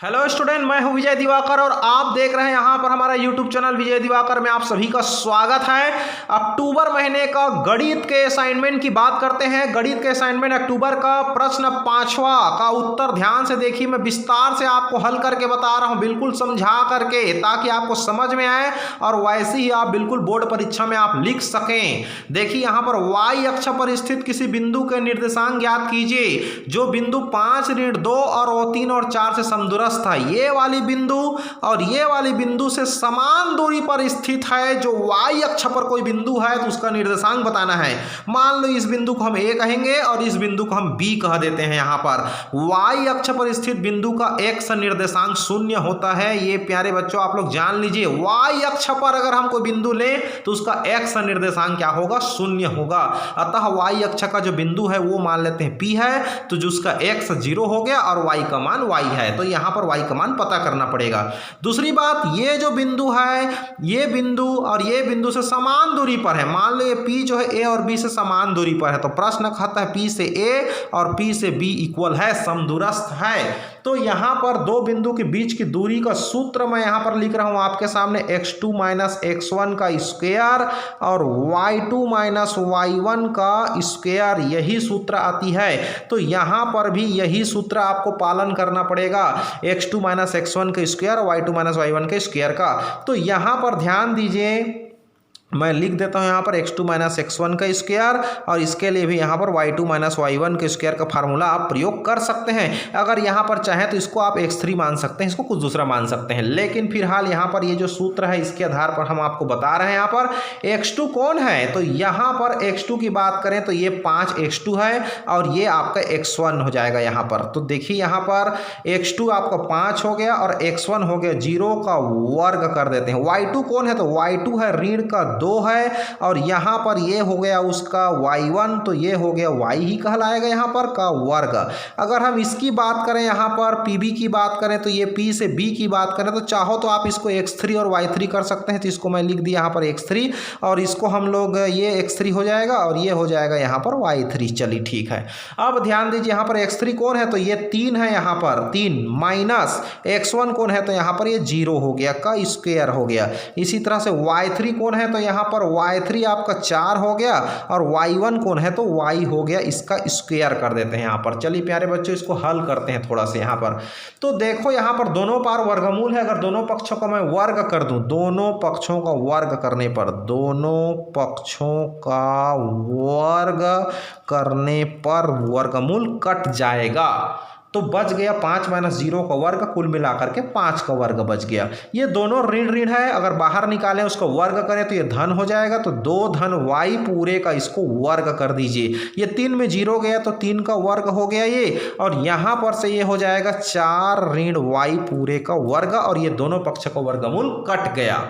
Hello student, मैं हूं विजय दिवाकर और आप देख रहे हैं यहां पर हमारा यूट्यूब चैनल विजय दिवाकर में आप सभी का स्वागत है। अक्टूबर महीने का गणित के असाइनमेंट की बात करते हैं। गणित के असाइनमेंट अक्टूबर का प्रश्न 5वां का उत्तर ध्यान से देखिए। मैं विस्तार से आपको हल करके बता रहा हूं, बिल्कुल समझा करके, ताकि आपको समझ में आए और वैसे ही आप बिल्कुल बोर्ड परीक्षा में आप लिख सकें। देखिए यहां पर y अक्ष पर स्थित किसी बिंदु के निर्देशांक ज्ञात कीजिए जो बिंदु 5, 2 और 3 और 4 से समदूरस्थ था। ये वाली बिंदु और ये वाली बिंदु से समान दूरी पर स्थित है। जो y अक्ष पर कोई बिंदु है तो उसका निर्देशांक बताना है। मान लो इस बिंदु को हम a कहेंगे और इस बिंदु को हम b कह देते हैं। यहां पर y अक्ष पर स्थित बिंदु का x निर्देशांक 0 होता है। ये प्यारे बच्चों आप लोग जान लीजिए, y अक्ष पर अगर हम कोई बिंदु लें तो उसका x निर्देशांक क्या होगा? 0 होगा। अतः y अक्ष का जो बिंदु है वो मान लेते हैं p है, तो जो उसका x 0 हो गया और y का मान y है, तो यहां पर y का मान पता करना पड़ेगा। दूसरी बात, ये जो बिंदु है, ये बिंदु और ये बिंदु से समान दूरी पर है। मान लो ये p जो है a और b से समान दूरी पर है, तो प्रश्न कहता है p से a और p से b इक्वल है, समदूरस्थ है। तो यहां पर दो बिंदु के बीच की दूरी का सूत्र मैं यहां पर लिख रहा हूं आपके सामने, x2 माइनस x1 का स्क्वायर और y2 माइनस y1 का स्क्वायर, यही सूत्र आती है। तो यहां पर भी यही सूत्र आपको पालन करना पड़ेगा, x2 माइनस x1 का स्क्वायर और y2 माइनस y1 के स्क्वायर का। तो यहां पर ध्यान दीजिए, मैं लिख देता हूं यहाँ पर x2 माइनस x1 का स्क्वायर और इसके लिए भी यहाँ पर y2 माइनस y1 के स्क्वायर का फार्मूला आप प्रयोग कर सकते हैं। अगर यहाँ पर चाहें तो इसको आप x3 मान सकते हैं, इसको कुछ दूसरा मान सकते हैं, लेकिन फिलहाल यहाँ पर ये जो सूत्र है इसके आधार पर हम आपको बता रहे हैं। यहाँ पर x2 कौन है? तो यहाँ पर x2 की बात करें तो ये 5x2 है और ये आपका x1 हो जाएगा यहाँ पर। तो देखिए यहाँ पर x2 आपका 5 हो गया और x1 हो गया 0 का वर्ग कर देते हैं। y2 कौन है? तो y2 है ऋण का 2 है और यहां पर ये हो गया उसका y1, तो ये हो गया y ही कहलाएगा यहां पर का वर्ग। अगर हम इसकी बात करें, यहां पर pb की बात करें, तो ये p से b की बात करें तो चाहो तो आप इसको x3 और y3 कर सकते हैं। तो इसको मैं लिख दिया यहां पर x3 और इसको हम लोग ये x3 हो जाएगा और ये हो जाएगा यहां पर y3। चलिए ठीक है। अब ध्यान दीजिए यहां पर x3 कौन है? तो ये 3 है यहाँ पर, 3 माइनस x1 कौन है? तो यहाँ पर ये 0 हो गया का स्क्वायर हो गया। इसी तरह से y3 कौन है? तो यहाँ पर y3 आपका 4 हो गया और y1 कौन है? तो y हो गया, इसका स्क्वायर कर देते हैं यहाँ पर। चलिए प्यारे बच्चों इसको हल करते हैं थोड़ा सा यहाँ पर। तो देखो यहाँ पर दोनों पार वर्गमूल है। अगर दोनों पक्षों का मैं वर्ग कर दूं, दोनों पक्षों का वर्ग करने पर, दोनों पक्षों का वर्ग करने पर वर्गमूल कट जाएगा, तो बच गया 5 माइनस 0 का वर्ग, कुल मिलाकर के 5 का वर्ग बच गया। ये दोनों ऋण ऋण है, अगर बाहर निकालें उसको वर्ग करें तो ये धन हो जाएगा, तो 2 धन y पूरे का इसको वर्ग कर दीजिए। ये 3 में 0 गया तो 3 का वर्ग हो गया ये, और यहाँ पर से ये हो जाएगा 4 ऋण y पूरे का वर्ग और ये दोनों पक्ष का वर्गमूल कट गया।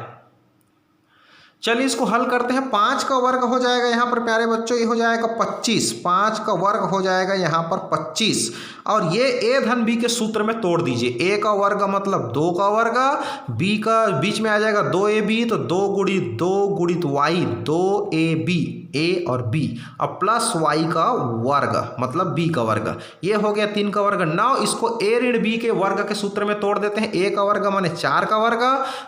चलिए इसको हल करते हैं। 5 का वर्ग हो जाएगा यहाँ पर प्यारे बच्चों, ये हो जाएगा 25। 5 का वर्ग हो जाएगा यहाँ पर 25 और ये a धन b के सूत्र में तोड़ दीजिए। a का वर्ग मतलब 2 का वर्ग, b का बीच में आ जाएगा 2ab, तो 2 गुणित 2 गुणित y, 2ab, a और b और प्लस y का वर्ग मतलब b का वर्ग, ये हो गया 3 का वर्ग। नाउ इसको a ऋण b के वर्ग के सूत्र में तोड़ देते हैं। a का वर्ग माने 4 का वर्ग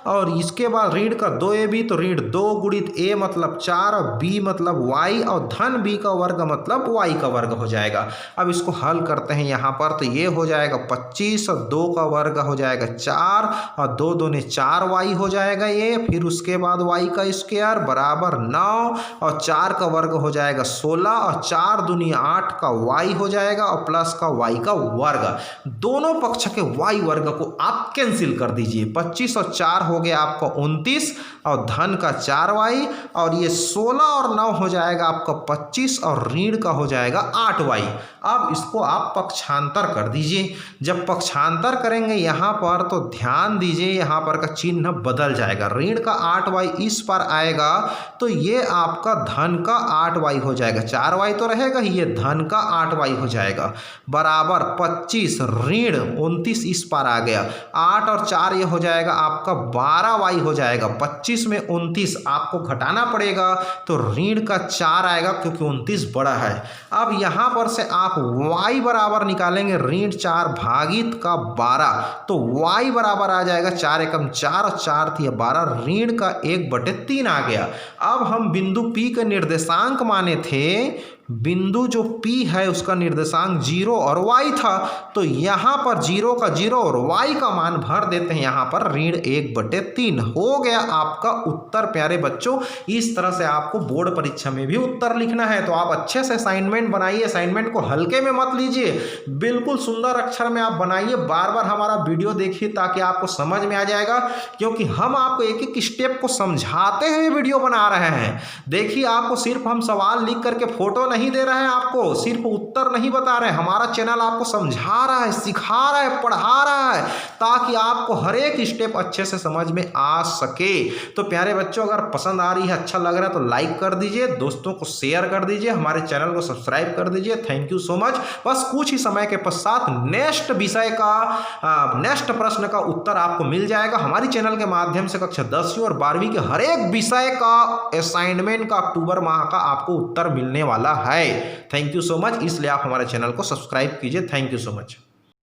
और इसके बाद ऋण का 2ab, तो ऋण 2 गुणित a मतलब 4 और b मतलब y और धन b का वर्ग मतलब y का वर्ग हो जाएगा। अब इसको हल करते हैं यहाँ पर, तो ये हो जाएगा 25 और 2 का वर्ग हो जाएगा 4 और 2 दूनी 4y हो जाएगा ये, फिर उसके बाद y का स्क्वायर बराबर 9 और 4 का वर्ग हो जाएगा 16 और 4 दूनी 8 का y हो जाएगा और प्लस का y का वर्ग। दोनों पक्ष के y वर्ग को आप कैंसिल कर दीजिए। 25 और 4 हो गया आपका 29 और धन का 4y और ये 16 और 9 हो जाएगा आपका 25 और ऋण का हो जाएगा 8y। अब इसको आप पक्षांतर कर दीजिए। जब पक्षांतर करेंगे यहाँ पर तो ध्यान दीजिए यहाँ पर का चिन्ह बदल जाएगा। ऋण का 8y इस पर आएगा तो ये आपका धन का 8y हो जाएगा। 4y तो रहेगा ही, ये धन का 8y हो जाएगा बराबर 25 ऋण 29 इस पर आ गया, 8 और 4 ये हो जाएगा आपका 12y हो जाएगा। 25 में 29 आपको घटाना पड़ेगा तो ऋण का 4 आएगा क्योंकि 29 बड़ा है। अब यहाँ पर से आप आप y बराबर निकालेंगे ऋण 4 भागित का 12, तो y बराबर आ जाएगा 4 एकम 4 और 4 थी 12, ऋण का 1/3 आ गया। अब हम बिंदु P के निर्देशांक माने थे, बिंदु जो P है उसका निर्देशांक 0 और y था, तो यहाँ पर 0 का 0 और y का मान भर देते हैं यहाँ पर ऋण 1/3। हो गया आपका उत्तर प्यारे बच्चों। इस तरह से आपको बोर्ड परीक्षा में भी उत्तर लिखना है, तो आप अच्छे से असाइनमेंट बनाइए, असाइनमेंट को हल्के में मत लीजिए, बिल्कुल सुंदर अक्षर में आप बनाइए, बार बार हमारा वीडियो देखिए ताकि आपको समझ में आ जाएगा, क्योंकि हम आपको एक एक स्टेप को समझाते हुए वीडियो बना रहे हैं। देखिए आपको सिर्फ हम सवाल लिख करके फोटो नहीं दे रहे हैं, आपको सिर्फ उत्तर नहीं बता रहे हैं, हमारा चैनल आपको समझा रहा है, सिखा रहा है, पढ़ा रहा है, ताकि आपको हर एक स्टेप अच्छे से समझ में आ सके। तो प्यारे बच्चों, अगर पसंद आ रही है, अच्छा लग रहा है तो लाइक कर दीजिए, दोस्तों को शेयर कर दीजिए, हमारे चैनल को सब्सक्राइब कर दीजिए। Thank you so much. बस कुछ ही समय के पश्चात नेक्स्ट विषय का नेक्स्ट प्रश्न का उत्तर आपको मिल जाएगा हमारी चैनल के माध्यम से। कक्षा 10वीं और 12वीं के हर एक विषय का असाइनमेंट का अक्टूबर माह का आपको उत्तर मिलने वाला है। थैंक यू सो मच, इसलिए आप हमारे चैनल को सब्सक्राइब कीजिए। Thank you so much.